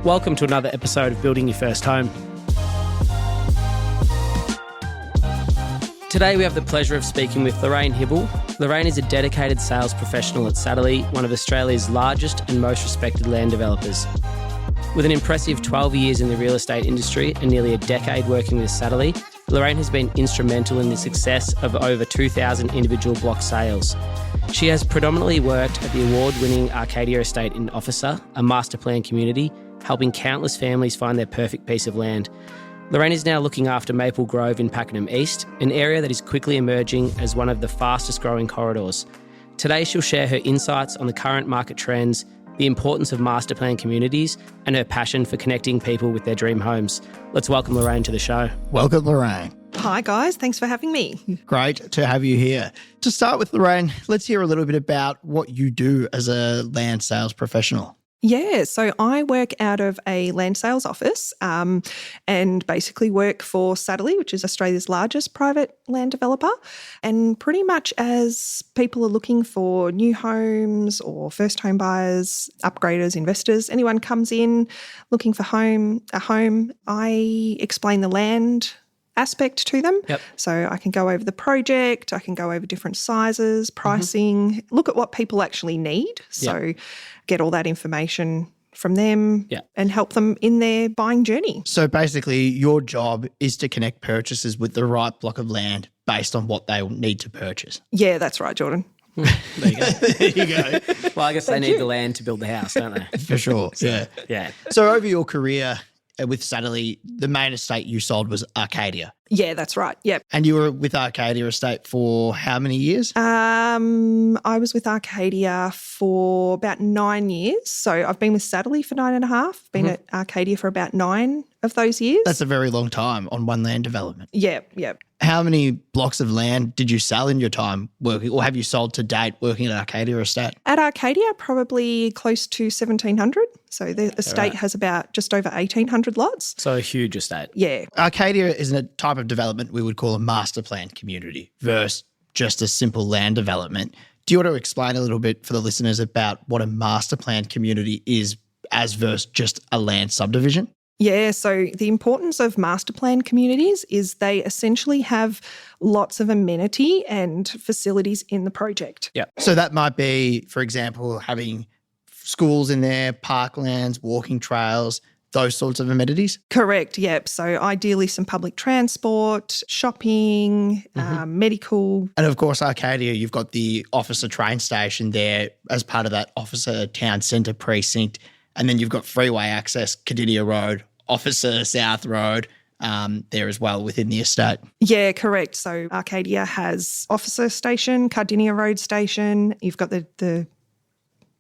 Welcome to another episode of Building Your First Home. Today we have the pleasure of speaking with Lorraine Hibl. Lorraine is a dedicated sales professional at Satterley, one of Australia's largest and most respected land developers. With an impressive 12 years in the real estate industry and nearly a decade working with Satterley, Lorraine has been instrumental in the success of over 2,000 individual block sales. She has predominantly worked at the award-winning Arcadia estate in Officer, a master plan community, helping countless families find their perfect piece of land. Lorraine is now looking after Maple Grove in Pakenham East, an area that is quickly emerging as one of the fastest growing corridors. Today she'll share her insights on the current market trends, the importance of master plan communities, and her passion for connecting people with their dream homes. Let's welcome Lorraine to the show. Welcome, Lorraine. Hi guys, thanks for having me. Great to have you here. To start with, Lorraine, let's hear a little bit about what you do as a land sales professional. Yeah, so I work out of a land sales office and basically work for Satterley, which is Australia's largest private land developer. And pretty much as people are looking for new homes or first home buyers, upgraders, investors, anyone comes in looking for a home, I explain the land aspect to them. Yep. So I can go over the project, I can go over different sizes, pricing, look at what people actually need. So get all that information from them and help them in their buying journey. So basically your job is to connect purchasers with the right block of land based on what they need to purchase. Yeah, that's right, Jordan. There you go. There you go. Well, I guess they need the land to build the house, don't they? For sure. Yeah. So over your career with Satterley, the main estate you sold was Arcadia. Yeah, that's right. Yep. And you were with Arcadia Estate for how many years? I was with Arcadia for about 9 years. So I've been with Satterley for 9.5. Been at Arcadia for about 9 of those years. That's a very long time on one land development. Yep. How many blocks of land did you sell in your time working, or have you sold to date working at Arcadia Estate? At Arcadia, probably close to 1,700. So the estate has about just over 1,800 lots. So a huge estate. Yeah. Arcadia is a type of development we would call a master plan community versus just a simple land development. Do you want to explain a little bit for the listeners about what a master plan community is as versus just a land subdivision? Yeah, so the importance of master plan communities is they essentially have lots of amenity and facilities in the project. Yeah. So that might be, for example, having schools in there, parklands, walking trails, those sorts of amenities? Correct, yep. So ideally some public transport, shopping, medical. And of course, Arcadia, you've got the Officer train station there as part of that Officer Town Centre precinct. And then you've got freeway access, Cardinia Road, Officer South Road, there as well within the estate. Yeah, correct. So Arcadia has Officer Station, Cardinia Road Station. You've got the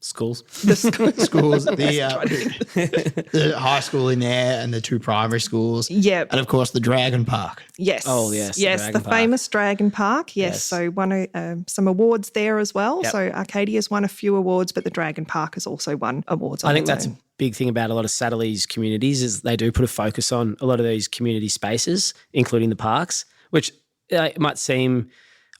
Schools. Schools, the high school in there and the 2 primary schools. Yep. And of course, the Dragon Park. Yes. Oh, yes. Yes, the famous Dragon Park. Yes. So won some awards there as well. Yep. So Arcadia's won a few awards, but the Dragon Park has also won awards. I think that's a big thing about a lot of Satterley's communities is they do put a focus on a lot of these community spaces, including the parks, which might seem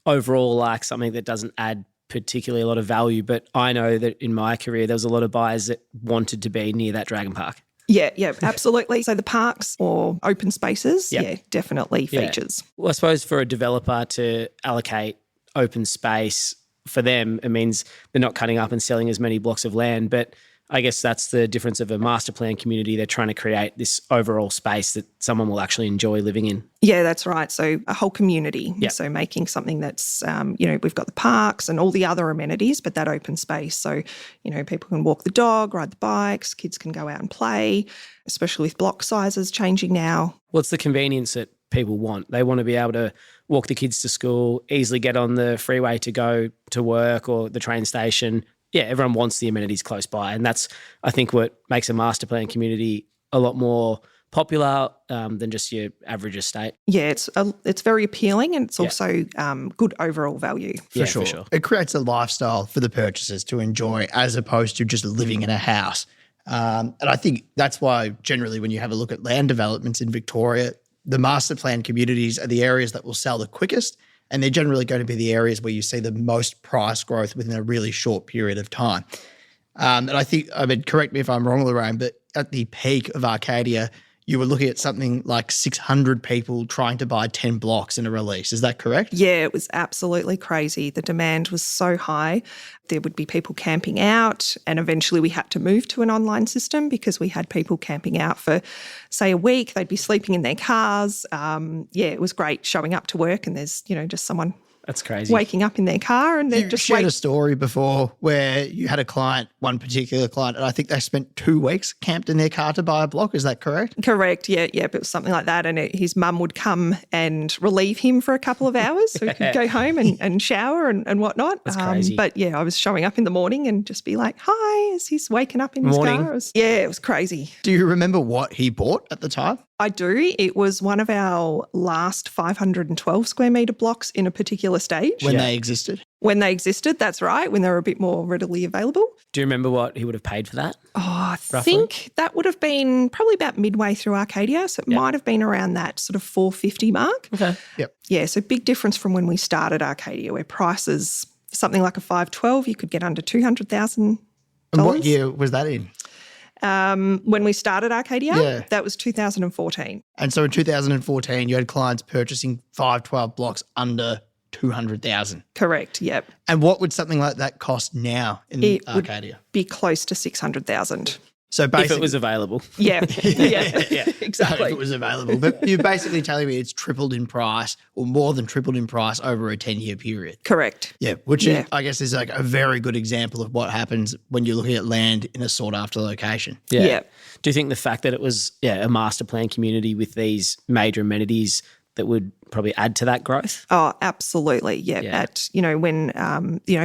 overall like something that doesn't add particularly a lot of value. But I know that in my career, there was a lot of buyers that wanted to be near that Dragon Park. Yeah, absolutely. So the parks or open spaces, definitely features. Well, I suppose for a developer to allocate open space for them, it means they're not cutting up and selling as many blocks of land. But I guess that's the difference of a master plan community. They're trying to create this overall space that someone will actually enjoy living in. Yeah, that's right. So a whole community. Yep. So making something that's, we've got the parks and all the other amenities, but that open space. So, people can walk the dog, ride the bikes, kids can go out and play, especially with block sizes changing now. Well, it's the convenience that people want. They want to be able to walk the kids to school, easily get on the freeway to go to work or the train station. Yeah, everyone wants the amenities close by. And that's, I think, what makes a master plan community a lot more popular than just your average estate. Yeah, it's very appealing and it's also good overall value. For sure. It creates a lifestyle for the purchasers to enjoy as opposed to just living in a house. And I think that's why generally when you have a look at land developments in Victoria, the master plan communities are the areas that will sell the quickest. And they're generally going to be the areas where you see the most price growth within a really short period of time. And I think, correct me if I'm wrong, Lorraine, but at the peak of Arcadia, you were looking at something like 600 people trying to buy 10 blocks in a release. Is that correct? Yeah, it was absolutely crazy. The demand was so high. There would be people camping out, and eventually we had to move to an online system because we had people camping out for, say, a week. They'd be sleeping in their cars. It was great showing up to work and there's, just someone That's crazy. waking up in their car and they're You just shared a story before where you had a client, one particular client, and I think they spent 2 weeks camped in their car to buy a block. Is that correct? Correct. Yeah. But it was something like that. And his mum would come and relieve him for a couple of hours so he could go home and shower and whatnot. That's crazy. But yeah, I was showing up in the morning and just be like, hi, as he's waking up in his Morning. car. It was crazy. Do you remember what he bought at the time? I do. It was one of our last 512 square metre blocks in a particular stage. When they existed? When they existed, that's right, when they were a bit more readily available. Do you remember what he would have paid for that? Oh, I Roughly? think that would have been probably about midway through Arcadia. So it might have been around that sort of 450 mark. Okay. Yep. Yeah, so big difference from when we started Arcadia, where prices, for something like a 512, you could get under $200,000. And what year was that in? When we started Arcadia, Yeah. that was 2014. And so in 2014, you had clients purchasing 512 blocks under 200,000. Correct, yep. And what would something like that cost now in It would Arcadia? be close to 600,000. So basically, If it was available. Yeah, exactly. If exactly. it was available. But you're basically telling me it's tripled in price or more than tripled in price over a 10-year period. Correct. Yeah, which Yeah. Is, I guess is like a very good example of what happens when you're looking at land in a sought-after location. Yeah. Yeah. Do you think the fact that it was a master plan community with these major amenities that would probably add to that growth? Oh, absolutely. Yeah. Yeah. When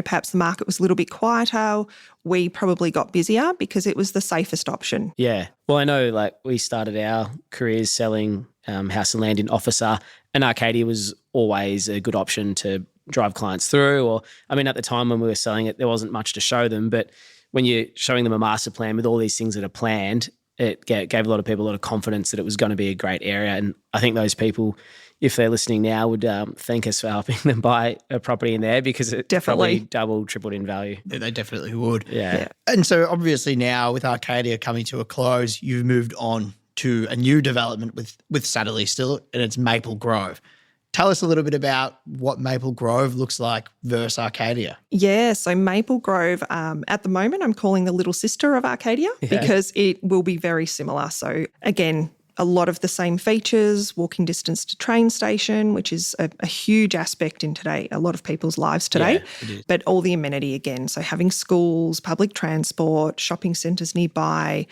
perhaps the market was a little bit quieter, we probably got busier because it was the safest option. Yeah. Well, I know we started our careers selling house and land in Officer, and Arcadia was always a good option to drive clients through. Or, at the time when we were selling it, there wasn't much to show them. But when you're showing them a master plan with all these things that are planned, it gave a lot of people a lot of confidence that it was going to be a great area. And I think those people, if they're listening now, would thank us for helping them buy a property in there because it Definitely. probably doubled, tripled in value. Yeah, they definitely would. Yeah. And so obviously now with Arcadia coming to a close, you've moved on to a new development with Satterley still, and it's Maple Grove. Tell us a little bit about what Maple Grove looks like versus Arcadia. Yeah, so Maple Grove, at the moment, I'm calling the little sister of Arcadia because it will be very similar. So again, a lot of the same features, walking distance to train station, which is a huge aspect in a lot of people's lives today, it is. but all the amenity again. So having schools, public transport, shopping centres nearby,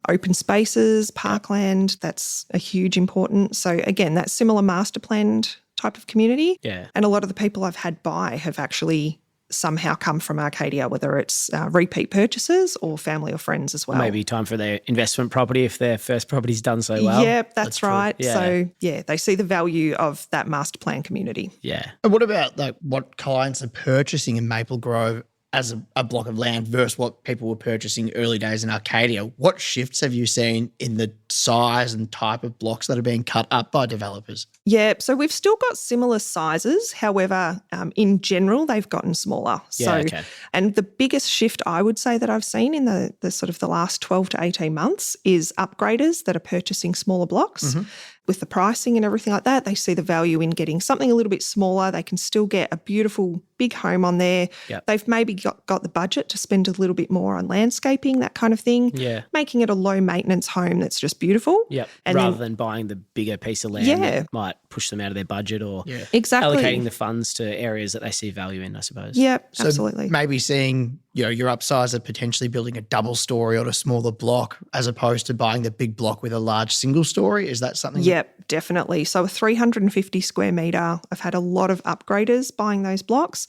open spaces, parkland, that's a huge important. So again, that similar master planned type of community. Yeah. And a lot of the people I've had buy have actually somehow come from Arcadia, whether it's repeat purchases or family or friends as well. Maybe time for their investment property if their first property's done so well. Yep, that's true. right. Yeah. So, they see the value of that master plan community. Yeah. And what about what clients are purchasing in Maple Grove as a block of land versus what people were purchasing early days in Arcadia? What shifts have you seen in the size and type of blocks that are being cut up by developers? Yeah, so we've still got similar sizes. However, in general, they've gotten smaller. Yeah, okay. And the biggest shift I would say that I've seen in the sort of the last 12 to 18 months is upgraders that are purchasing smaller blocks. Mm-hmm. With the pricing and everything like that, they see the value in getting something a little bit smaller. They can still get a beautiful big home on there. Yep. They've maybe got the budget to spend a little bit more on landscaping, that kind of thing. Yeah. Making it a low maintenance home that's just beautiful. Yep. And Rather then- than buying the bigger piece of land Yeah. that might push them out of their budget or Exactly. allocating the funds to areas that they see value in, I suppose. Yep, So absolutely. maybe seeing your upsizer potentially building a double story on a smaller block as opposed to buying the big block with a large single story. Is that something? Yep, definitely. So a 350 square metre, I've had a lot of upgraders buying those blocks,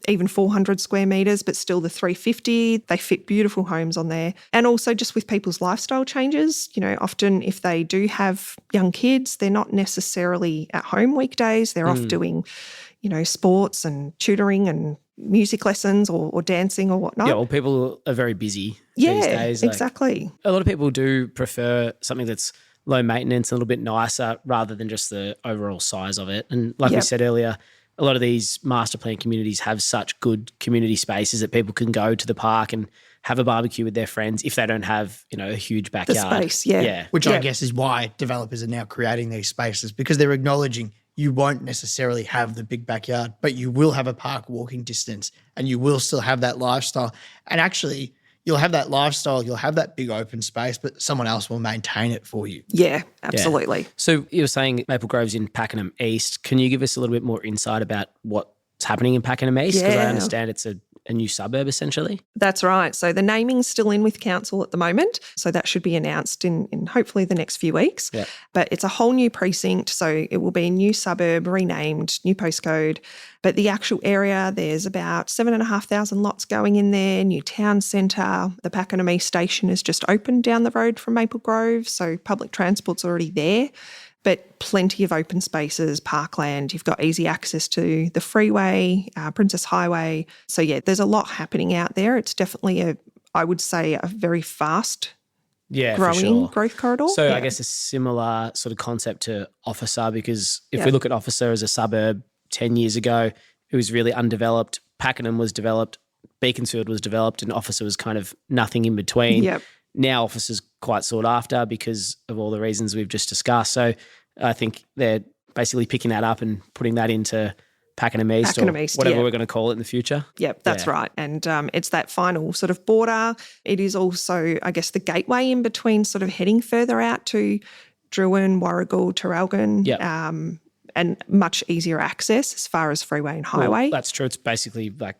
even 400 square metres, but still the 350, they fit beautiful homes on there. And also just with people's lifestyle changes, often if they do have young kids, they're not necessarily at home weekdays. They're off doing, sports and tutoring and music lessons or dancing or whatnot. Yeah, well, people are very busy these days. Exactly. A lot of people do prefer something that's low maintenance, a little bit nicer rather than just the overall size of it. And like we Yep. said earlier, a lot of these master plan communities have such good community spaces that people can go to the park and have a barbecue with their friends if they don't have, a huge The backyard. space, yeah. Which I guess is why developers are now creating these spaces, because they're acknowledging you won't necessarily have the big backyard, but you will have a park walking distance and you will still have that lifestyle. And actually, you'll have that lifestyle, you'll have that big open space, but someone else will maintain it for you. Yeah, absolutely. So you were saying Maple Grove's in Pakenham East. Can you give us a little bit more insight about what's happening in Pakenham East? Because I Yeah. understand it's a new suburb essentially. That's right. So the naming's still in with council at the moment. So that should be announced in hopefully the next few weeks. Yeah. But it's a whole new precinct. So it will be a new suburb, renamed, new postcode. But the actual area, there's about 7,500 lots going in there, new town centre. The Pakenham East station is just opened down the road from Maple Grove. So public transport's already there. But plenty of open spaces, parkland. You've got easy access to the freeway, Princess Highway. So, yeah, there's a lot happening out there. It's definitely I would say, a very fast Yeah, for growing sure. growth corridor. So Yeah. I guess a similar sort of concept to Officer, because if we look at Officer as a suburb 10 years ago, it was really undeveloped. Pakenham was developed, Beaconsfield was developed, and Officer was kind of nothing in between. Yep. Now Officer's quite sought after because of all the reasons we've just discussed. So I think they're basically picking that up and putting that into Pakenham East Pakenham or East, whatever yeah. we're going to call it in the future. Yep, that's Yeah. right. And it's that final sort of border. It is also, I guess, the gateway in between sort of heading further out to Druin, Warrigal, Traralgon, Yep. and much easier access as far as freeway and Well, highway. that's true. It's basically like,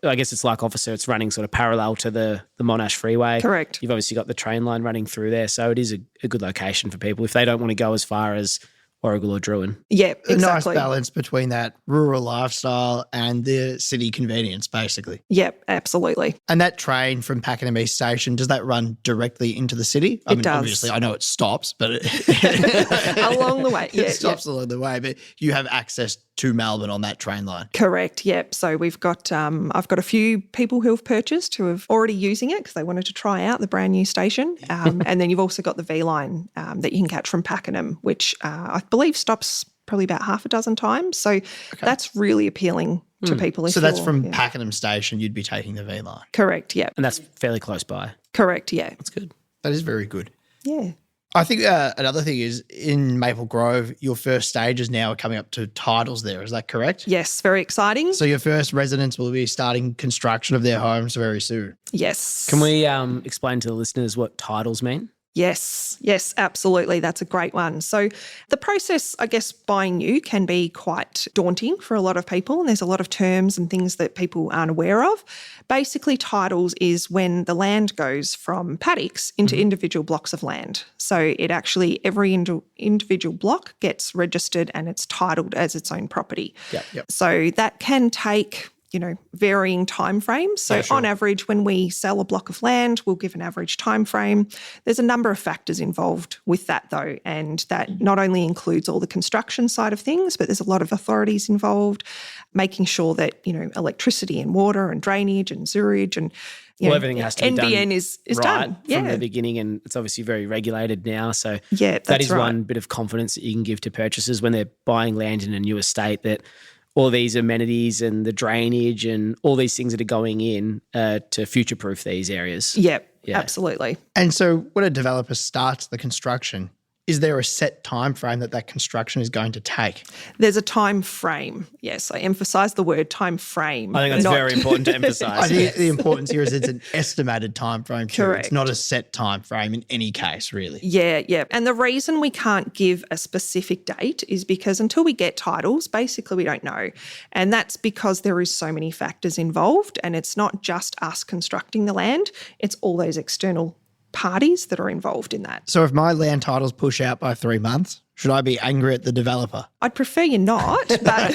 I guess it's like Officer. It's running sort of parallel to the Monash Freeway. Correct. You've obviously got the train line running through there. So it is a good location for people if they don't want to go as far as Warrigal or Druin. Yeah, A exactly. nice balance between that rural lifestyle and the city convenience, basically. Yep, absolutely. And that train from Pakenham East Station, does that run directly into the city? I It mean, does. obviously, I know it stops, but Along the way, yeah, it stops along the way. But you have access to Melbourne on that train line. Correct. Yep. So we've got, I've got a few people who have purchased who have already using it because they wanted to try out the brand new station. And then you've also got the V line that you can catch from Pakenham, which I believe stops probably about half a dozen times. So that's really appealing to people. If So that's you're- from yeah. Pakenham Station, you'd be taking the V line. Correct. Yep. And that's fairly close by. Correct. Yeah. That's good. That is very good. Yeah. I think another thing is in Maple Grove, your first stages now are coming up to titles there. Is that correct? Yes. Very exciting. So your first residents will be starting construction of their homes very soon. Yes. Can we explain to the listeners what titles mean? Yes, absolutely. That's a great one. So the process, I guess, buying new can be quite daunting for a lot of people, and there's a lot of terms and things that people aren't aware of. Basically, titles is when the land goes from paddocks into individual blocks of land. So it actually, every individual block gets registered and it's titled as its own property. Yep. So that can take, varying time frames. So on average, when we sell a block of land, we'll give an average time frame. There's a number of factors involved with that though, and that not only includes all the construction side of things, but there's a lot of authorities involved, making sure that, electricity and water and drainage and sewerage and Everything has to be NBN done is right done. from the beginning, and it's obviously very regulated now. So Yeah, that that's is right. one bit of confidence that you can give to purchasers when they're buying land in a new estate, that all these amenities and the drainage and all these things that are going in to future-proof these areas. Yep, Yeah. absolutely. And so when a developer starts the construction, is there a set time frame that construction is going to take? There's a time frame. Yes, I emphasise the word time frame. I think that's not- very important to I emphasise. think the importance here is it's an estimated time frame. Too. Correct. It's not a set time frame in any case, really. Yeah. And the reason we can't give a specific date is because until we get titles, basically we don't know. And that's because there is so many factors involved, and it's not just us constructing the land, it's all those external parties that are involved in that. So if my land titles push out by 3 months, should I be angry at the developer? I'd prefer you not, but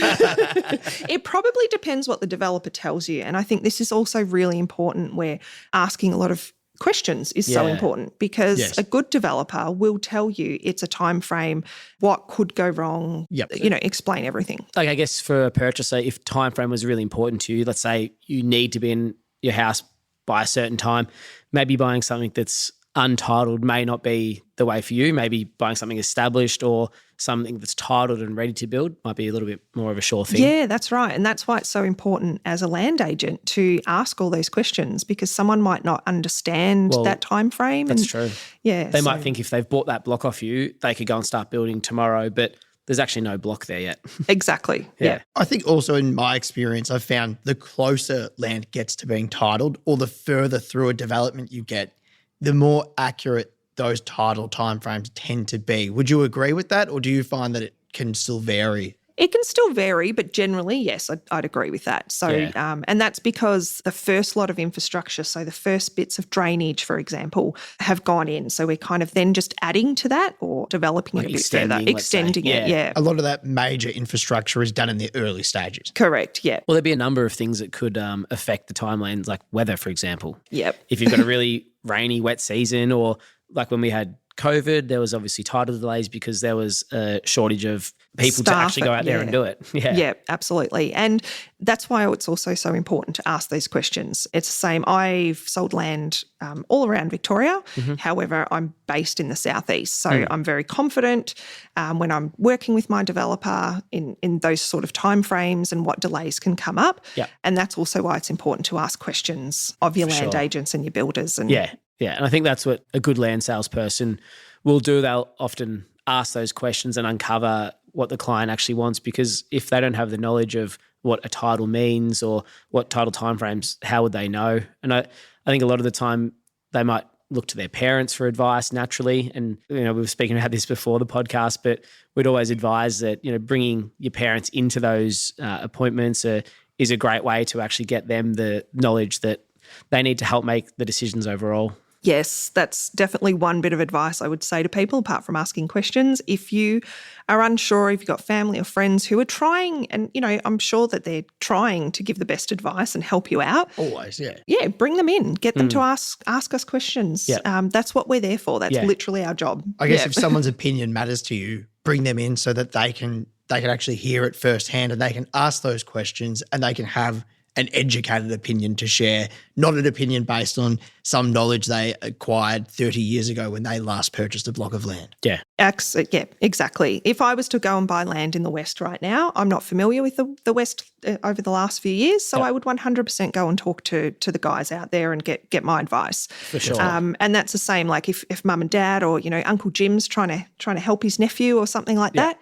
it probably depends what the developer tells you. And I think this is also really important where asking a lot of questions is so Yeah. important, because Yes. a good developer will tell you it's a time frame, what could go wrong, Yep. Explain everything. Like, I guess for a purchaser, if time frame was really important to you, let's say you need to be in your house by a certain time, maybe buying something that's untitled may not be the way for you. Maybe buying something established or something that's titled and ready to build might be a little bit more of a sure thing. Yeah, that's right. And that's why it's so important as a land agent to ask all those questions, because someone might not understand that time frame. That's true. Yeah. They might think if they've bought that block off you, they could go and start building tomorrow, but there's actually no block there yet. Exactly. Yeah. I think also in my experience, I've found the closer land gets to being titled or the further through a development you get, the more accurate those title timeframes tend to be. Would you agree with that, or do you find that it can still vary? It can still vary, but generally, yes, I'd agree with that. So, and that's because the first lot of infrastructure, so the first bits of drainage, for example, have gone in. So we're kind of then just adding to that or developing it a bit further, extending it. Yeah. A lot of that major infrastructure is done in the early stages. Correct. Yeah. Well, there'd be a number of things that could affect the timelines, like weather, for example. Yep. If you've got a really rainy, wet season, or like when we had COVID, there was obviously title delays because there was a shortage of people Staff, to actually go out there and do it. Yeah, absolutely. And that's why it's also so important to ask those questions. It's the same. I've sold land all around Victoria. However, I'm based in the southeast. So I'm very confident when I'm working with my developer in those sort of timeframes and what delays can come up. Yeah. And that's also why it's important to ask questions of your land agents and your builders. And Yeah, and I think that's what a good land salesperson will do. They'll often ask those questions and uncover what the client actually wants, because if they don't have the knowledge of what a title means or what title timeframes, how would they know? And I think a lot of the time they might look to their parents for advice naturally. And, we were speaking about this before the podcast, but we'd always advise that, bringing your parents into those appointments is a great way to actually get them the knowledge that they need to help make the decisions overall. Yes, that's definitely one bit of advice I would say to people, apart from asking questions. If you are unsure, if you've got family or friends who are trying, and, I'm sure that they're trying to give the best advice and help you out. Always, yeah. Yeah, bring them in. Get them to ask us questions. Yeah. That's what we're there for. That's literally our job. I guess if someone's opinion matters to you, bring them in so that they can actually hear it firsthand and they can ask those questions and they can have an educated opinion to share, not an opinion based on some knowledge they acquired 30 years ago when they last purchased a block of land. Yeah. Yeah, exactly. If I was to go and buy land in the West right now, I'm not familiar with the West over the last few years, so I would 100% go and talk to the guys out there and get my advice. For sure. And that's the same, like if mum and dad or, Uncle Jim's trying to help his nephew or something like that,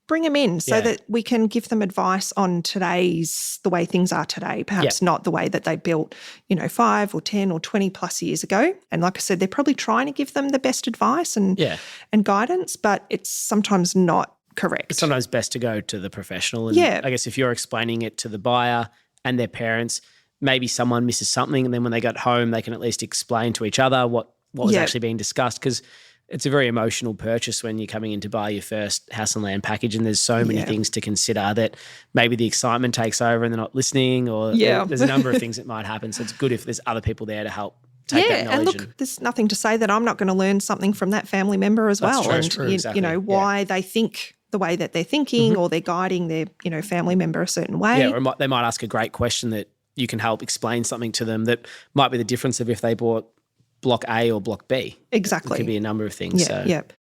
bring them in so that we can give them advice on the way things are today, perhaps not the way that they built, 5 or 10 or 20 plus years ago. And like I said, they're probably trying to give them the best advice and guidance, but it's sometimes not correct. It's sometimes best to go to the professional. And I guess if you're explaining it to the buyer and their parents, maybe someone misses something, and then when they get home, they can at least explain to each other what was actually being discussed, because it's a very emotional purchase when you're coming in to buy your first house and land package, and there's so many things to consider that maybe the excitement takes over and they're not listening, or there's a number of things that might happen. So it's good if there's other people there to help take that knowledge. And look, there's nothing to say that I'm not going to learn something from that family member as well. True, and true, exactly. Why they think the way that they're thinking, or they're guiding their family member a certain way. Yeah, or they might ask a great question that you can help explain something to them that might be the difference of if they bought block A or block B. Exactly. It could be a number of things.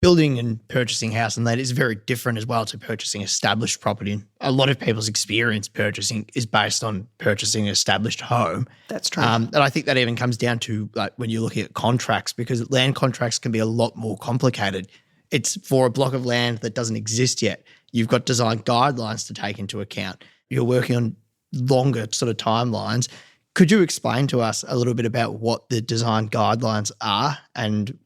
Building and purchasing house and land is very different as well to purchasing established property. A lot of people's experience purchasing is based on purchasing an established home. That's true. And I think that even comes down to like when you're looking at contracts, because land contracts can be a lot more complicated. It's for a block of land that doesn't exist yet. You've got design guidelines to take into account. You're working on longer sort of timelines. Could you explain to us a little bit about what the design guidelines are and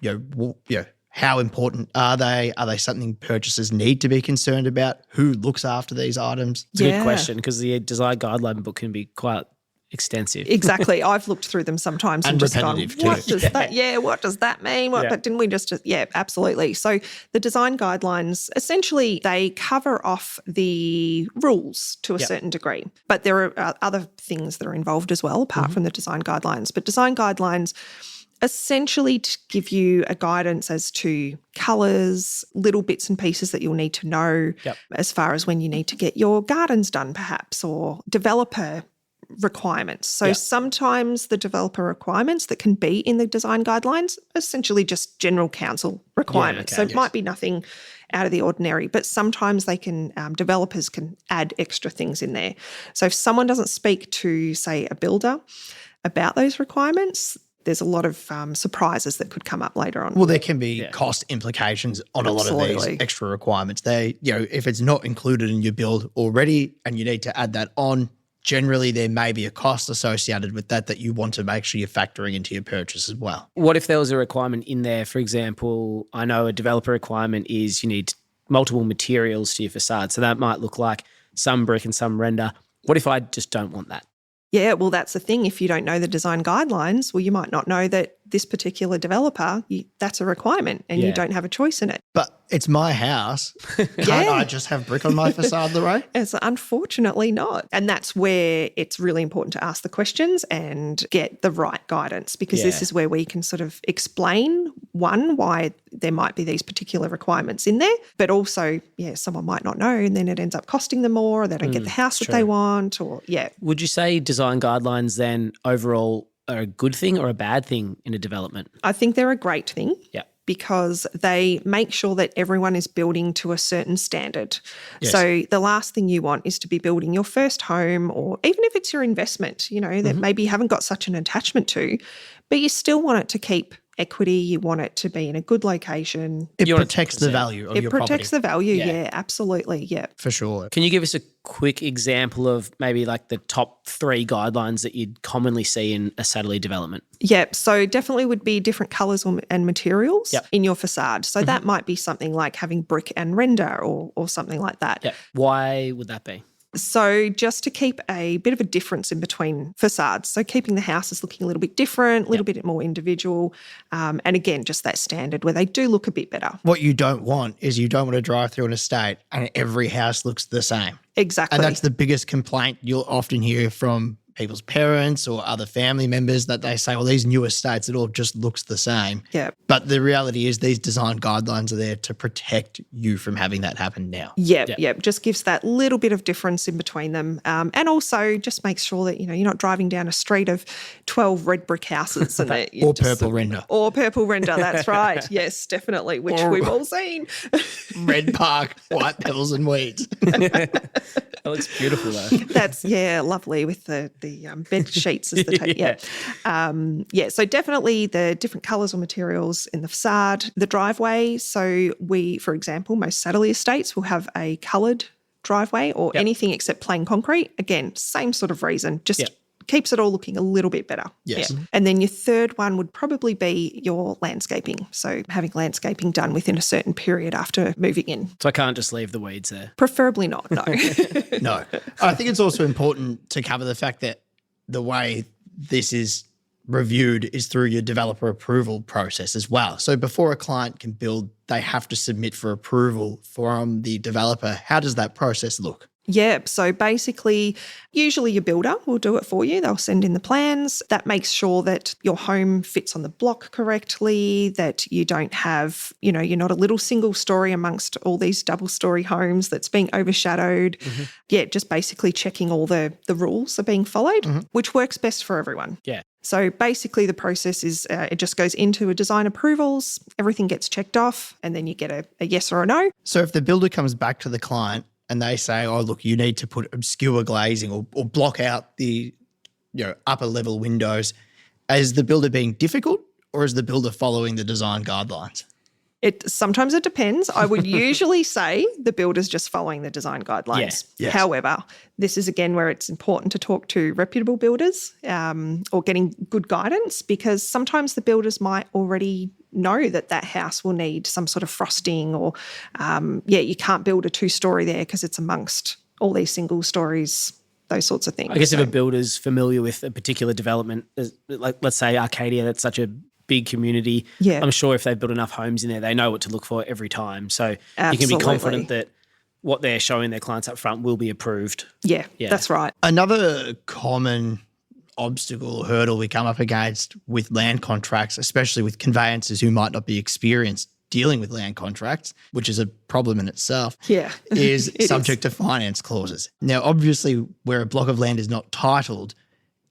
how important are they? Are they something purchasers need to be concerned about? Who looks after these items? It's a good question, because the design guideline book can be quite extensive. Exactly. I've looked through them sometimes and just gone, repetitive too. what does that? What does that mean? Didn't we just? Yeah, absolutely. So the design guidelines, essentially, they cover off the rules to a certain degree, but there are other things that are involved as well, apart from the design guidelines. But design guidelines essentially to give you a guidance as to colours, little bits and pieces that you'll need to know as far as when you need to get your gardens done perhaps, or developer requirements. So sometimes the developer requirements that can be in the design guidelines are essentially just general council requirements. So it might be nothing out of the ordinary, but sometimes they can, developers can add extra things in there. So if someone doesn't speak to, say, a builder about those requirements, there's a lot of surprises that could come up later on. Well, there can be cost implications on a lot of these extra requirements. They, if it's not included in your build already and you need to add that on, generally there may be a cost associated with that you want to make sure you're factoring into your purchase as well. What if there was a requirement in there, for example, I know a developer requirement is you need multiple materials to your facade. So that might look like some brick and some render. What if I just don't want that? Yeah, well, that's the thing. If you don't know the design guidelines, well, you might not know that this particular developer, that's a requirement and you don't have a choice in it. But it's my house. Can't I just have brick on my facade, Lorraine? It's unfortunately not. And that's where it's really important to ask the questions and get the right guidance, because this is where we can sort of explain, one, why there might be these particular requirements in there, but also, someone might not know and then it ends up costing them more, or they don't get the house that they want, or Would you say design guidelines then overall are a good thing or a bad thing in a development? I think they're a great thing. Yeah. Because they make sure that everyone is building to a certain standard. Yes. So the last thing you want is to be building your first home, or even if it's your investment, that maybe you haven't got such an attachment to, but you still want it to keep equity. You want it to be in a good location. It protects the value of your property. It protects the value, absolutely, For sure. Can you give us a quick example of maybe like the top 3 guidelines that you'd commonly see in a Satterley development? Yep. So definitely would be different colours and materials in your facade. So that might be something like having brick and render or something like that. Yeah. Why would that be? So just to keep a bit of a difference in between facades. So keeping the houses looking a little bit different, a little bit more individual. And again, just that standard where they do look a bit better. What you don't want is you don't want to drive through an estate and every house looks the same. Exactly. And that's the biggest complaint you'll often hear from people's parents or other family members, that they say, well, these new estates, it all just looks the same. Yeah. But the reality is these design guidelines are there to protect you from having that happen now. Yeah. Just gives that little bit of difference in between them. And also just makes sure that, you're not driving down a street of 12 red brick houses. And or purple render. Or purple render, that's right. Yes, definitely, which we've all seen. Red park, white pebbles and weeds. That looks beautiful though. That's, lovely with the bed sheets as the tape. So definitely the different colours or materials in the facade, the driveway. So we, for example, most Satterley estates will have a coloured driveway or anything except plain concrete. Again, same sort of reason, just keeps it all looking a little bit better. Yes. Yeah. And then your third one would probably be your landscaping. So having landscaping done within a certain period after moving in. So I can't just leave the weeds there? Preferably not, no. No. I think it's also important to cover the fact that the way this is reviewed is through your developer approval process as well. So before a client can build, they have to submit for approval from the developer. How does that process look? Yeah, so basically, usually your builder will do it for you. They'll send in the plans. That makes sure that your home fits on the block correctly, that you don't have, you're not a little single story amongst all these double story homes that's being overshadowed. Mm-hmm. Yeah, just basically checking all the rules are being followed, which works best for everyone. Yeah. So basically the process is it just goes into a design approvals, everything gets checked off, and then you get a yes or a no. So if the builder comes back to the client and they say, oh, look, you need to put obscure glazing or block out the upper level windows, is the builder being difficult or is the builder following the design guidelines? Sometimes it depends. I would usually say the builder's just following the design guidelines. Yeah. Yes. However, this is again where it's important to talk to reputable builders or getting good guidance, because sometimes the builders might already know that house will need some sort of frosting or, you can't build a 2-story there because it's amongst all these single stories, those sorts of things. I guess if a builder's familiar with a particular development, like let's say Arcadia, that's such a big community. Yeah. I'm sure if they've built enough homes in there, they know what to look for every time. So Absolutely. You can be confident that what they're showing their clients up front will be approved. Yeah, that's right. Another common obstacle or hurdle we come up against with land contracts, especially with conveyancers who might not be experienced dealing with land contracts, which is a problem in itself, is subject to finance clauses. Now, obviously, where a block of land is not titled,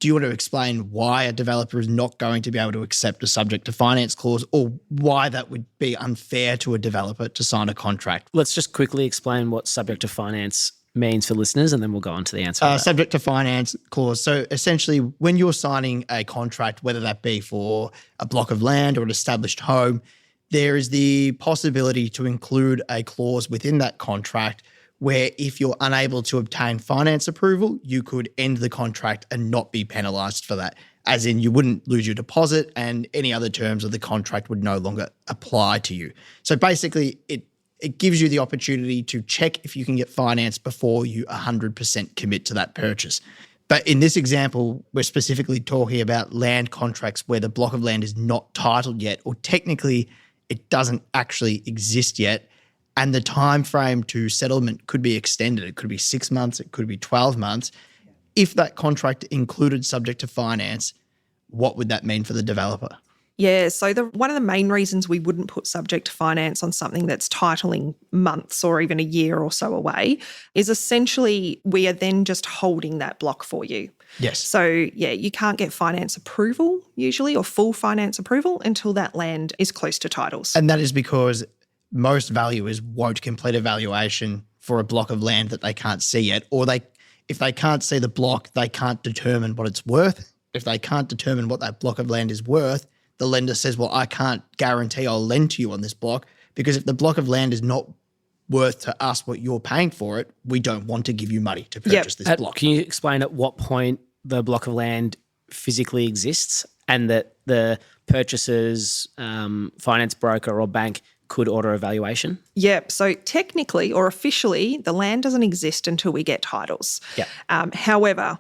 do you want to explain why a developer is not going to be able to accept a subject to finance clause, or why that would be unfair to a developer to sign a contract? Let's just quickly explain what subject to finance means for listeners, and then we'll go on to the answer. Subject to finance clause. So essentially, when you're signing a contract, whether that be for a block of land or an established home, there is the possibility to include a clause within that contract where if you're unable to obtain finance approval, you could end the contract and not be penalised for that. As in, you wouldn't lose your deposit and any other terms of the contract would no longer apply to you. So basically, it gives you the opportunity to check if you can get finance before you 100% commit to that purchase. But in this example, we're specifically talking about land contracts where the block of land is not titled yet, or technically it doesn't actually exist yet. And the time frame to settlement could be extended. It could be 6 months. It could be 12 months. If that contract included subject to finance, what would that mean for the developer? Yeah, so one of the main reasons we wouldn't put subject to finance on something that's titling months or even a year or so away is essentially we are then just holding that block for you. Yes. So, yeah, you can't get finance approval usually, or full finance approval, until that land is close to titles. And that is because most valuers won't complete a valuation for a block of land that they can't see yet, or if they can't see the block, they can't determine what it's worth. If they can't determine what that block of land is worth, the lender says, well, I can't guarantee I'll lend to you on this block, because if the block of land is not worth to us what you're paying for it, we don't want to give you money to purchase this block. Can you explain at what point the block of land physically exists and that the purchaser's finance broker or bank could order a valuation? Yep. So technically or officially, the land doesn't exist until we get titles. Yep. However,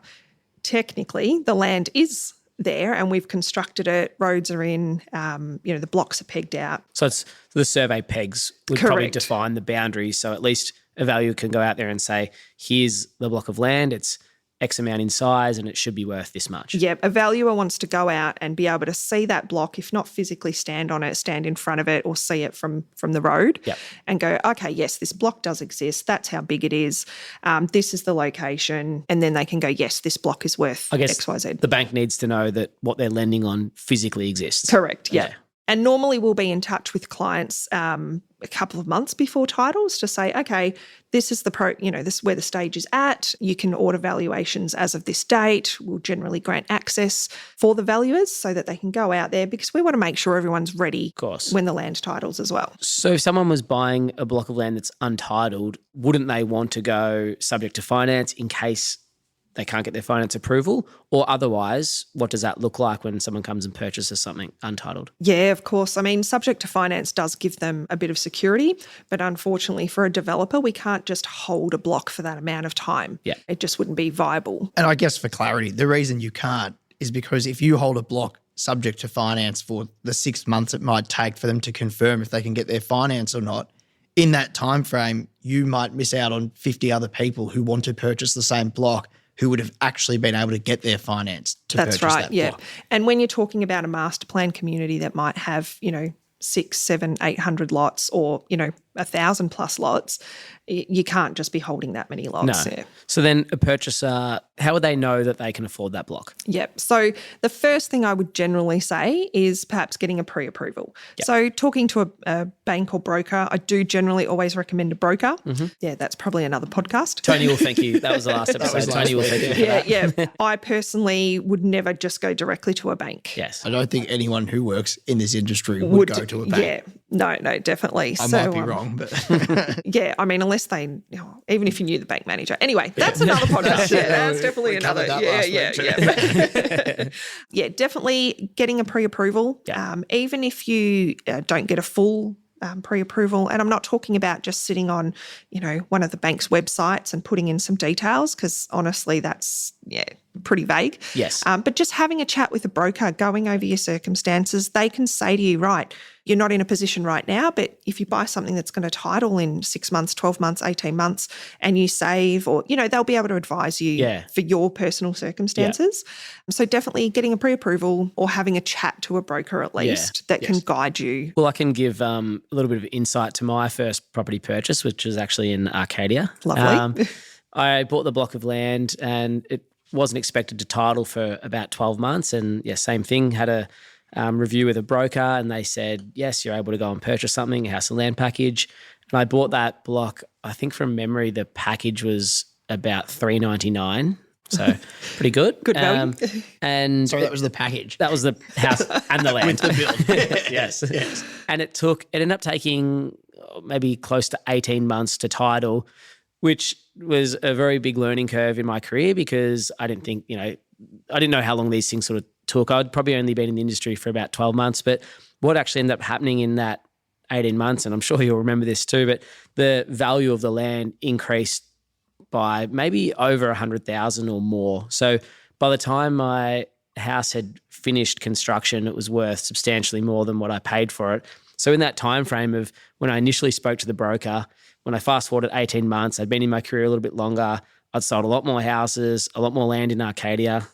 technically, the land is there and we've constructed it, roads are in, the blocks are pegged out. So it's the survey pegs would probably define the boundaries. So at least a valuer can go out there and say, here's the block of land, it's X amount in size and it should be worth this much. Yep. A valuer wants to go out and be able to see that block, if not physically stand on it, stand in front of it or see it from the road and go, okay, yes, this block does exist. That's how big it is. This is the location. And then they can go, yes, this block is worth X, Y, Z. The bank needs to know that what they're lending on physically exists. Correct. Yeah. And normally we'll be in touch with clients a couple of months before titles to say, okay, this is this is where the stage is at. You can order valuations as of this date. We'll generally grant access for the valuers so that they can go out there, because we want to make sure everyone's ready when the land titles as well. So if someone was buying a block of land that's untitled, wouldn't they want to go subject to finance in case they can't get their finance approval? Or otherwise, what does that look like when someone comes and purchases something untitled? Yeah, of course. I mean, subject to finance does give them a bit of security, but unfortunately for a developer, we can't just hold a block for that amount of time. Yeah. It just wouldn't be viable. And I guess for clarity, the reason you can't is because if you hold a block subject to finance for the 6 months it might take for them to confirm if they can get their finance or not, in that time frame, you might miss out on 50 other people who want to purchase the same block who would have actually been able to get their finance to purchase that block. And when you're talking about a master plan community that might have, 600, 700, 800 lots or, 1,000 plus lots, you can't just be holding that many lots. No. So then a purchaser, how would they know that they can afford that block? Yep. So the first thing I would generally say is perhaps getting a pre-approval. Yep. So talking to a bank or broker, I do generally always recommend a broker. Mm-hmm. Yeah, that's probably another podcast. Tony will thank you. That was the last episode. Tony will thank you. Yeah. I personally would never just go directly to a bank. Yes. I don't think anyone who works in this industry would go to a bank. Yeah. No, definitely. I might be wrong, but yeah, I mean, unless they, even if you knew the bank manager. Anyway, that's another podcast. Yeah, that's definitely another. Yeah, definitely getting a pre-approval. Yeah. Even if you don't get a full pre-approval, and I'm not talking about just sitting on, one of the bank's websites and putting in some details, because honestly, that's pretty vague. Yes. But just having a chat with a broker, going over your circumstances, they can say to you, right, you're not in a position right now, but if you buy something that's going to title in 6 months, 12 months, 18 months, and you save, or, they'll be able to advise you for your personal circumstances. Yeah. So definitely getting a pre-approval or having a chat to a broker at least that can guide you. Well, I can give a little bit of insight to my first property purchase, which was actually in Arcadia. Lovely. I bought the block of land and it wasn't expected to title for about 12 months. And yeah, same thing, had a review with a broker and they said, yes, you're able to go and purchase something, a house and land package. And I bought that block, I think from memory, the package was about $399. So pretty good. Good value. And So that was the package. that was the house and the land. With the build. Yes. And it ended up taking maybe close to 18 months to title, which was a very big learning curve in my career because I didn't think, I didn't know how long these things sort of took. I'd probably only been in the industry for about 12 months, but what actually ended up happening in that 18 months, and I'm sure you'll remember this too, but the value of the land increased by maybe over 100,000 or more. So by the time my house had finished construction, it was worth substantially more than what I paid for it. So in that time frame of when I initially spoke to the broker, when I fast forwarded 18 months, I'd been in my career a little bit longer. I'd sold a lot more houses, a lot more land in Arcadia,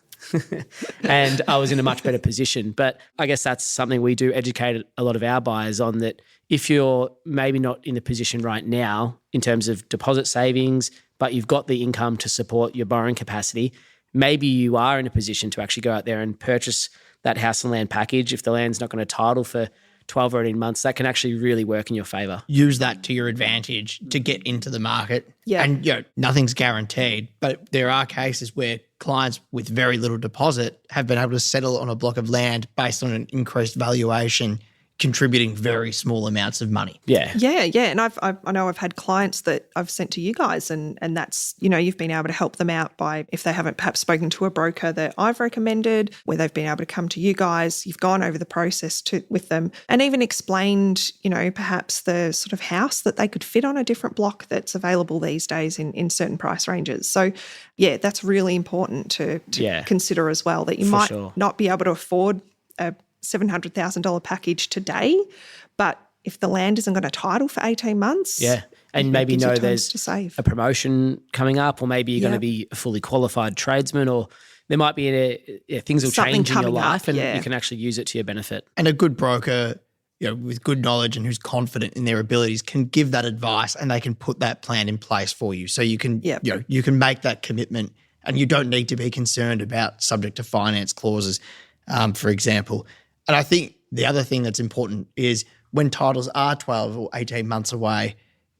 and I was in a much better position. But I guess that's something we do educate a lot of our buyers on, that if you're maybe not in the position right now in terms of deposit savings, but you've got the income to support your borrowing capacity, maybe you are in a position to actually go out there and purchase that house and land package. If the land's not going to title for 12 or 18 months, that can actually really work in your favor. Use that to your advantage to get into the market. Yeah. And nothing's guaranteed, but there are cases where clients with very little deposit have been able to settle on a block of land based on an increased valuation, contributing very small amounts of money. Yeah. And I know I've had clients that I've sent to you guys, and that's, you've been able to help them out by, if they haven't perhaps spoken to a broker that I've recommended, where they've been able to come to you guys, you've gone over the process with them and even explained, perhaps the sort of house that they could fit on a different block that's available these days in certain price ranges. So yeah, that's really important to consider as well, that you might not be able to afford a $700,000 package today, but if the land isn't going to title for 18 months, and maybe there's to save. a promotion coming up, or maybe you're going to be a fully qualified tradesman, or there might be things will Something change in your life, up, and you can actually use it to your benefit. And a good broker, with good knowledge and who's confident in their abilities, can give that advice and they can put that plan in place for you. So you can, you can make that commitment, and you don't need to be concerned about subject to finance clauses, for example. And I think the other thing that's important is when titles are 12 or 18 months away,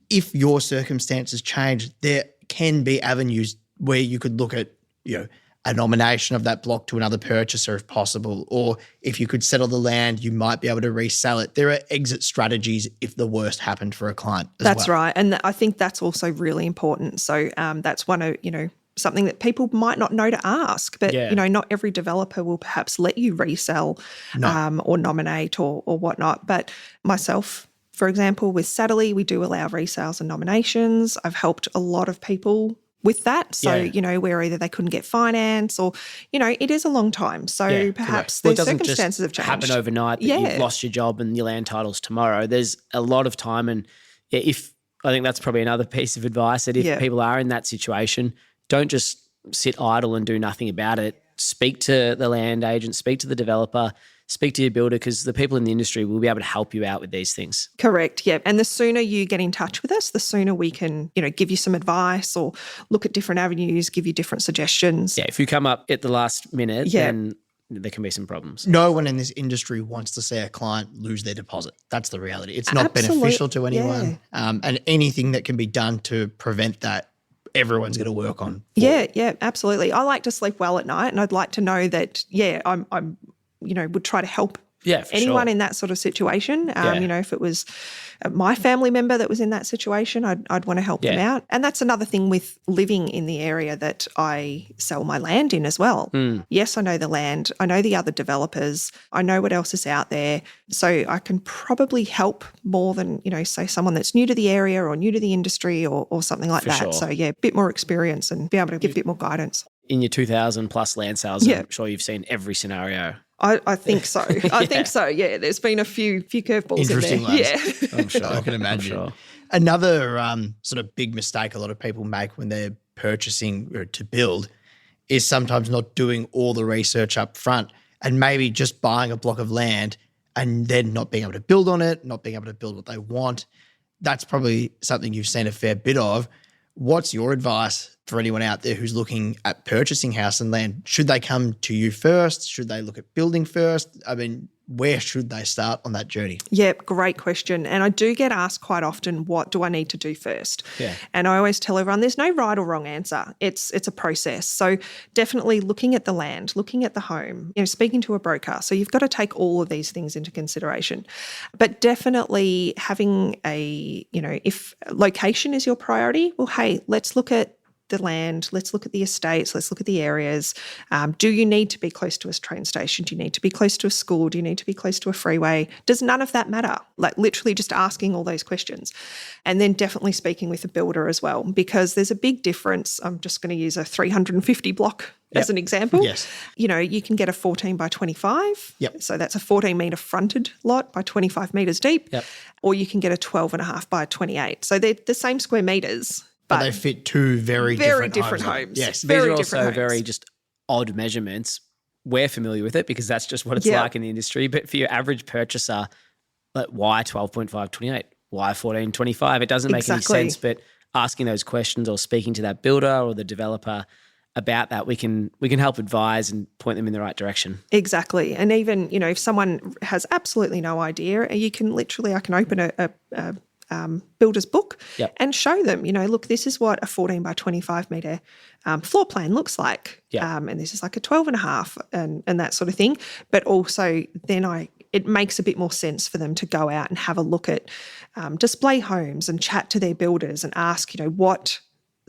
if your circumstances change, there can be avenues where you could look at, a nomination of that block to another purchaser if possible, or if you could settle the land, you might be able to resell it. There are exit strategies if the worst happened for a client as That's well. right. And I think that's also really important. So that's one of, something that people might not know to ask, but not every developer will perhaps let you resell or nominate or whatnot. But myself, for example, with Satterley, we do allow resales and nominations. I've helped a lot of people with that. So, where either they couldn't get finance or, it is a long time. So perhaps their circumstances have changed. Happen overnight that you've lost your job and your land titles tomorrow. There's a lot of time. And if I think that's probably another piece of advice, that if people are in that situation, don't just sit idle and do nothing about it. Speak to the land agent, speak to the developer, speak to your builder, because the people in the industry will be able to help you out with these things. Correct, yeah. And the sooner you get in touch with us, the sooner we can, give you some advice or look at different avenues, give you different suggestions. Yeah, if you come up at the last minute, then there can be some problems. No one in this industry wants to see a client lose their deposit. That's the reality. It's not beneficial to anyone. And anything that can be done to prevent that, everyone's going to work on. Yeah, absolutely. I like to sleep well at night, and I'd like to know that, I'm would try to help anyone in that sort of situation. If it was my family member that was in that situation, I'd want to help them out. And that's another thing with living in the area that I sell my land in as well. Yes, I know the land. I know the other developers. I know what else is out there. So I can probably help more than, say someone that's new to the area or new to the industry or something like that. Sure. So a bit more experience and be able to give a bit more guidance. In your 2,000 plus land sales, I'm sure you've seen every scenario. I think so. I think so, yeah. There's been a few curveballs in there. Ones. Yeah. I'm sure. I can imagine. Sure. Another sort of big mistake a lot of people make when they're purchasing or to build is sometimes not doing all the research up front and maybe just buying a block of land and then not being able to build on it, not being able to build what they want. That's probably something you've seen a fair bit of. What's your advice for anyone out there who's looking at purchasing house and land? Should they come to you first? Should they look at building first? I mean, where should they start on that journey? Yeah, great question. And I do get asked quite often, what do I need to do first? Yeah. And I always tell everyone there's no right or wrong answer. It's a process. So definitely looking at the land, looking at the home, speaking to a broker. So you've got to take all of these things into consideration. But definitely having if location is your priority, well, hey, let's look at the land, let's look at the estates, let's look at the areas. Do you need to be close to a train station? Do you need to be close to a school? Do you need to be close to a freeway? Does none of that matter? Like literally just asking all those questions. And then definitely speaking with a builder as well, because there's a big difference. I'm just going to use a 350 block as an example. Yes. You can get a 14 by 25. Yep. So that's a 14 metre fronted lot by 25 metres deep. Yep. Or you can get a 12.5 by 28. So they're the same square metres. But they fit two very different homes. Yes. These Very are different also homes. very just odd measurements. We're familiar with it because that's just what it's like in the industry. But for your average purchaser, like why 12.5, 28? Why 14, 25? It doesn't make any sense. But asking those questions or speaking to that builder or the developer about that, we can help advise and point them in the right direction. Exactly. And even, if someone has absolutely no idea, I can open a builder's book and show them, look, this is what a 14 by 25 metre floor plan looks like. And this is like a 12.5 and that sort of thing. But also then it makes a bit more sense for them to go out and have a look at display homes and chat to their builders and ask, what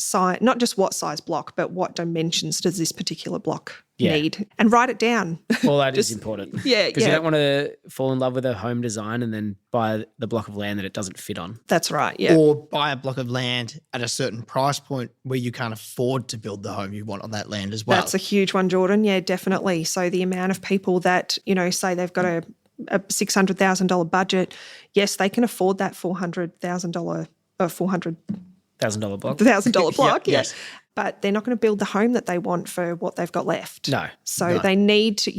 size, not just what size block, but what dimensions does this particular block need, and write it down. Well, that is important. Because you don't want to fall in love with a home design and then buy the block of land that it doesn't fit on. That's right, yeah. Or buy a block of land at a certain price point where you can't afford to build the home you want on that land as well. That's a huge one, Jordan. Yeah, definitely. So the amount of people that, say they've got a $600,000 budget, yes, they can afford that $400,000 $1,000 block. $1,000 block, yes. But they're not going to build the home that they want for what they've got left. No. So No. you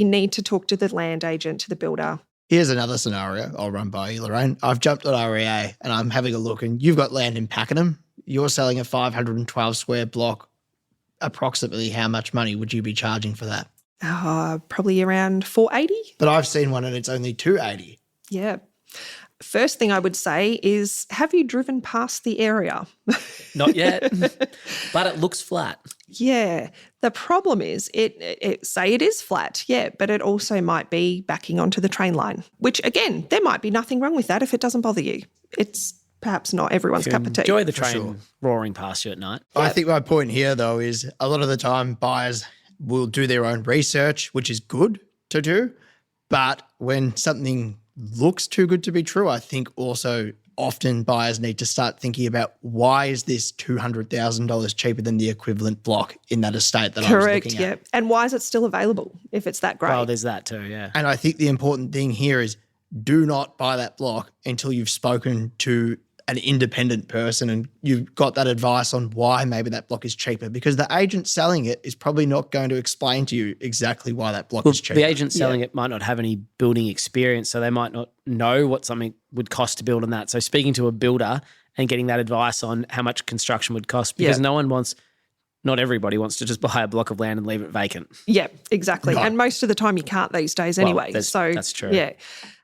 need to talk to the land agent, to the builder. Here's another scenario I'll run by you, Lorraine. I've jumped on REA and I'm having a look, and you've got land in Pakenham. You're selling a 512 square block. Approximately how much money would you be charging for that? Probably around $480. But I've seen one and it's only $280. Yeah. First thing I would say is, have you driven past the area? Not yet, but it looks flat. Yeah. The problem is it say it is flat, but it also might be backing onto the train line, which again, there might be nothing wrong with that if it doesn't bother you. It's perhaps not everyone's cup of tea. Enjoy the train roaring past you at night. I think my point here, though, is a lot of the time buyers will do their own research, which is good to do. But when something looks too good to be true, I think also often buyers need to start thinking about, why is this $200,000 cheaper than the equivalent block in that estate that I was looking at? Yeah. And why is it still available if it's that great? Well, there's that too, yeah. And I think the important thing here is, do not buy that block until you've spoken to an independent person and you've got that advice on why maybe that block is cheaper, because the agent selling it is probably not going to explain to you exactly why that block is cheaper. The agent selling it might not have any building experience, so they might not know what something would cost to build on that. So speaking to a builder and getting that advice on how much construction would cost, because not everybody wants to just buy a block of land and leave it vacant. Yeah, exactly. No. And most of the time you can't these days anyway. That's true. Yeah.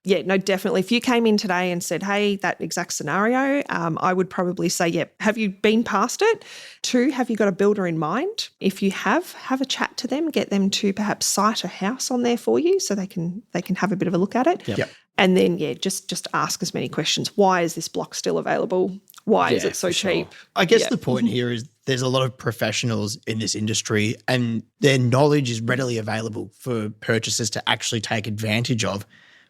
Yeah, no, definitely. If you came in today and said, hey, that exact scenario, I would probably say, have you been past it? 2, have you got a builder in mind? If you have a chat to them, get them to perhaps site a house on there for you so they can have a bit of a look at it. Yep. And then, just ask as many questions. Why is this block still available? Why is it so cheap? I guess the point here is there's a lot of professionals in this industry and their knowledge is readily available for purchasers to actually take advantage of.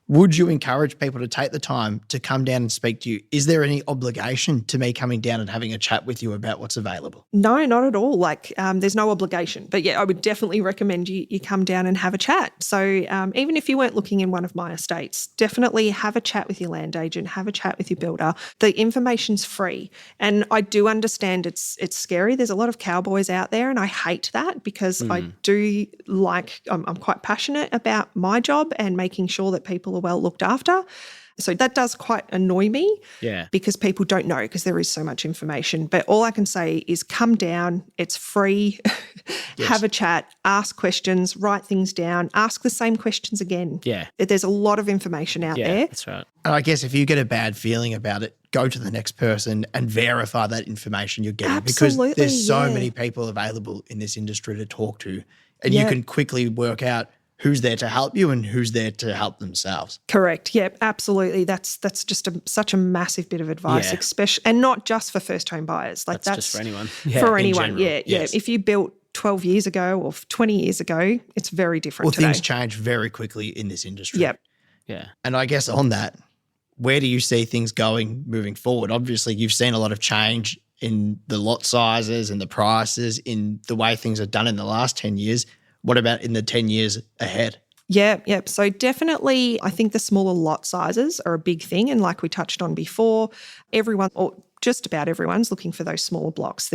Would you encourage people to take the time to come down and speak to you? Is there any obligation to me coming down and having a chat with you about what's available? No, not at all. There's no obligation. But I would definitely recommend you come down and have a chat. So even if you weren't looking in one of my estates, definitely have a chat with your land agent, have a chat with your builder. The information's free. And I do understand it's scary. There's a lot of cowboys out there and I hate that because I do I'm quite passionate about my job and making sure that people are well looked after. So that does quite annoy me because people don't know because there is so much information. But all I can say is come down. It's free. Have a chat, ask questions, write things down, ask the same questions again. Yeah. There's a lot of information out there. That's right. And I guess if you get a bad feeling about it, go to the next person and verify that information you're getting. Absolutely, because there's so many people available in this industry to talk to. And you can quickly work out who's there to help you and who's there to help themselves. Correct. Yep, absolutely. That's just such a massive bit of advice, especially, and not just for first home buyers. Like that's just for anyone. For anyone, general, yeah. If you built 12 years ago or 20 years ago, it's very different today. Things change very quickly in this industry. Yep. Yeah. And I guess on that, where do you see things going moving forward? Obviously, you've seen a lot of change in the lot sizes and the prices, in the way things are done in the last 10 years. What about in the 10 years ahead? Yeah. So definitely I think the smaller lot sizes are a big thing. And like we touched on before, everyone or just about everyone's looking for those smaller blocks.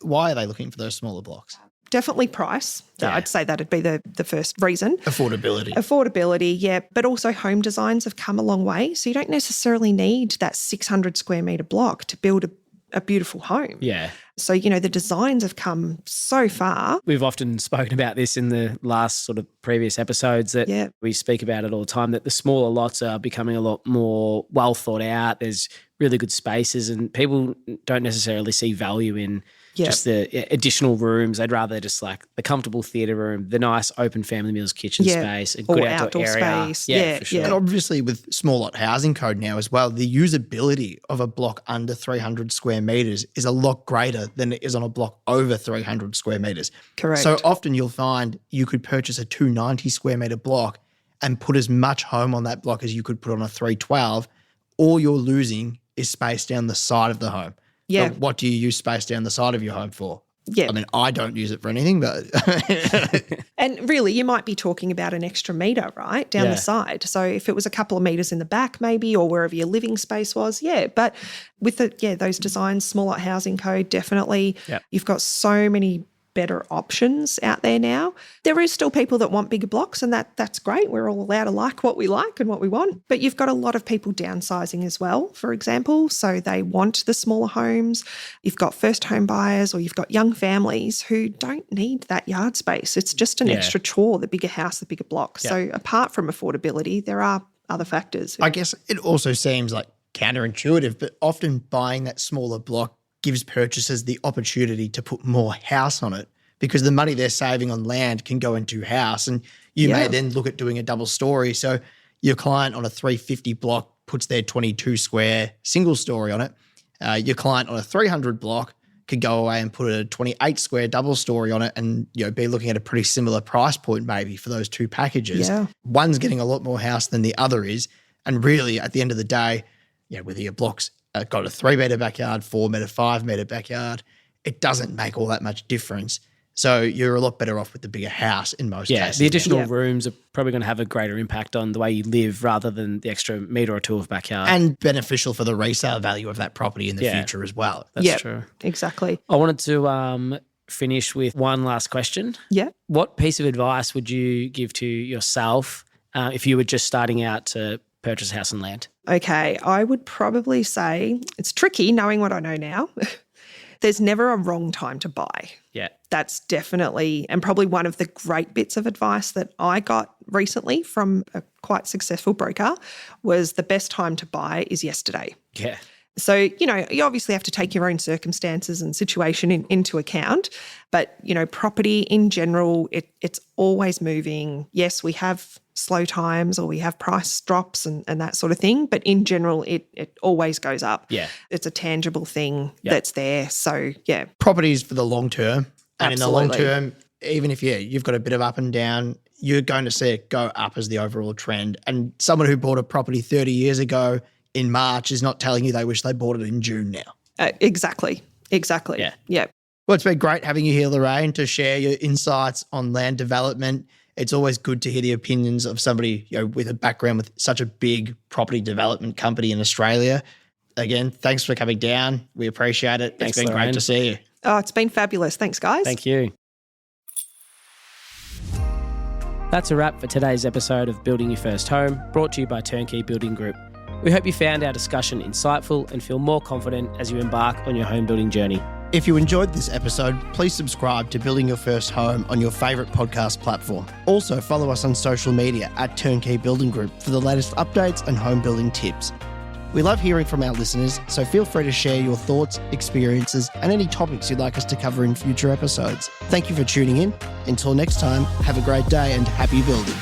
Why are they looking for those smaller blocks? Definitely price. I'd say that'd be the first reason. Affordability, yeah. But also home designs have come a long way. So you don't necessarily need that 600 square metre block to build a beautiful home. Yeah. So, the designs have come so far. We've often spoken about this in the last sort of previous episodes that we speak about it all the time, that the smaller lots are becoming a lot more well thought out. There's really good spaces and people don't necessarily see value in just the additional rooms. They'd rather just like the comfortable theatre room, the nice open family meals kitchen space, a good outdoor area. Space. Yeah, for sure. And obviously with small lot housing code now as well, the usability of a block under 300 square metres is a lot greater than it is on a block over 300 square metres. Correct. So often you'll find you could purchase a 290 square metre block and put as much home on that block as you could put on a 312. All you're losing is space down the side of the home. Yeah. But what do you use space down the side of your home for? Yeah. I mean, I don't use it for anything, but and really you might be talking about an extra metre, right, down the side. So if it was a couple of metres in the back maybe, or wherever your living space was, but with those designs, small lot housing code, definitely you've got so many better options out there now. There is still people that want bigger blocks, and that's great. We're all allowed to like what we like and what we want. But you've got a lot of people downsizing as well, for example. So they want the smaller homes. You've got first home buyers, or you've got young families who don't need that yard space. It's just an extra chore, the bigger house, the bigger block. Yeah. So apart from affordability, there are other factors. I guess it also seems like counterintuitive, but often buying that smaller block gives purchasers the opportunity to put more house on it, because the money they're saving on land can go into house, and you may then look at doing a double story. So your client on a 350 block puts their 22 square single story on it. Your client on a 300 block could go away and put a 28 square double story on it and be looking at a pretty similar price point maybe for those two packages. Yeah. One's getting a lot more house than the other is. And really at the end of the day, whether your block's got a 3 metre backyard, 4 metre, 5 metre backyard, it doesn't make all that much difference. So you're a lot better off with the bigger house in most cases. The additional rooms are probably going to have a greater impact on the way you live rather than the extra metre or two of backyard. And beneficial for the resale value of that property in the future as well. That's true. Exactly. I wanted to finish with one last question. Yeah. What piece of advice would you give to yourself if you were just starting out to purchase a house and land? Okay, I would probably say it's tricky knowing what I know now. There's never a wrong time to buy. Yeah. That's definitely, and probably one of the great bits of advice that I got recently from a quite successful broker was the best time to buy is yesterday. Yeah. So, you obviously have to take your own circumstances and situation into account, but, property in general, it's always moving. Yes, we have slow times or we have price drops and that sort of thing, but in general, it always goes up. Yeah. It's a tangible thing that's there. So, yeah. Property is for the long term. And Absolutely. in the long term, even if you've got a bit of up and down, you're going to see it go up as the overall trend. And someone who bought a property 30 years ago in March is not telling you they wish they bought it in June now. Exactly. Yeah. Well, it's been great having you here, Lorraine, to share your insights on land development. It's always good to hear the opinions of somebody with a background with such a big property development company in Australia. Again, thanks for coming down. We appreciate it. Thanks, it's been Lorraine. great to see you. Oh, it's been fabulous. Thanks, guys. Thank you. That's a wrap for today's episode of Building Your First Home, brought to you by Turnkey Building Group. We hope you found our discussion insightful and feel more confident as you embark on your home building journey. If you enjoyed this episode, please subscribe to Building Your First Home on your favourite podcast platform. Also, follow us on social media at Turnkey Building Group for the latest updates and home building tips. We love hearing from our listeners, so feel free to share your thoughts, experiences, and any topics you'd like us to cover in future episodes. Thank you for tuning in. Until next time, have a great day and happy building.